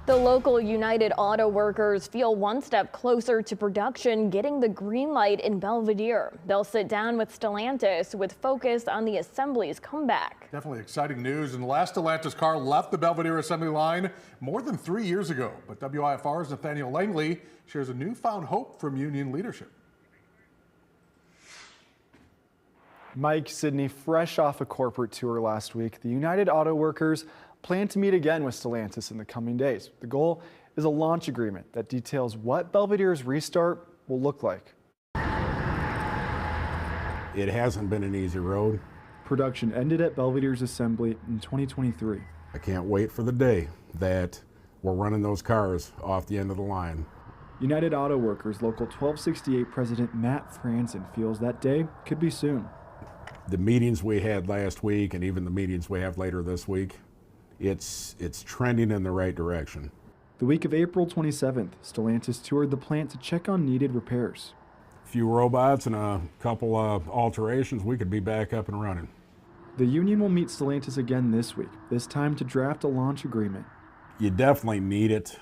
The local United Auto Workers feel one step closer to production getting the green light in Belvidere. They'll sit down with Stellantis with focus on the assembly's comeback. Definitely exciting news. And the last Stellantis car left the Belvidere Assembly line more than 3 years ago. But WIFR's Nathaniel Langley shares a newfound hope from union leadership. Mike, Sydney, fresh off a corporate tour last week, the United Auto Workers plan to meet again with Stellantis in the coming days. The goal is a launch agreement that details what Belvidere's restart will look like. It hasn't been an easy road. Production ended at Belvidere's Assembly in 2023. I can't wait for the day that we're running those cars off the end of the line. United Auto Workers Local 1268 President Matt Franson feels that day could be soon. The meetings we had last week and even the meetings we have later this week, it's trending in the right direction. The week of April 27th, Stellantis toured the plant to check on needed repairs. A few robots and a couple of alterations, we could be back up and running. The union will meet Stellantis again this week, this time to draft a launch agreement. You definitely need it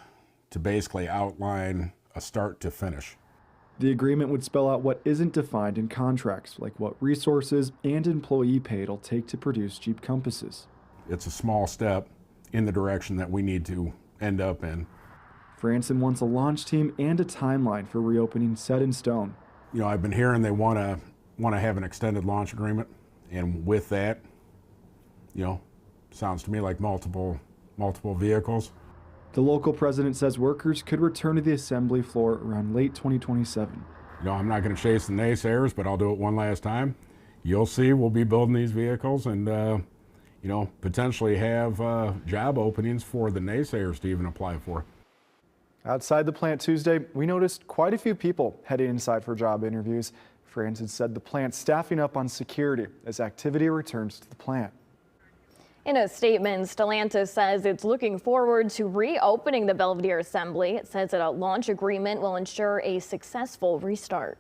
to basically outline a start to finish. The agreement would spell out what isn't defined in contracts, like what resources and employee pay it'll take to produce Jeep Compasses. It's a small step in the direction that we need to end up in. Franson wants a launch team and a timeline for reopening set in stone. You know, I've been hearing they want to have an extended launch agreement, and with that, you know, sounds to me like multiple vehicles. The local president says workers could return to the assembly floor around late 2027. You know, I'm not going to chase the naysayers, but I'll do it one last time. You'll see we'll be building these vehicles and you know, potentially have job openings for the naysayers to even apply for. Outside the plant Tuesday, we noticed quite a few people heading inside for job interviews. Franson said the plant's staffing up on security as activity returns to the plant. In a statement, Stellantis says it's looking forward to reopening the Belvidere Assembly. It says that a launch agreement will ensure a successful restart.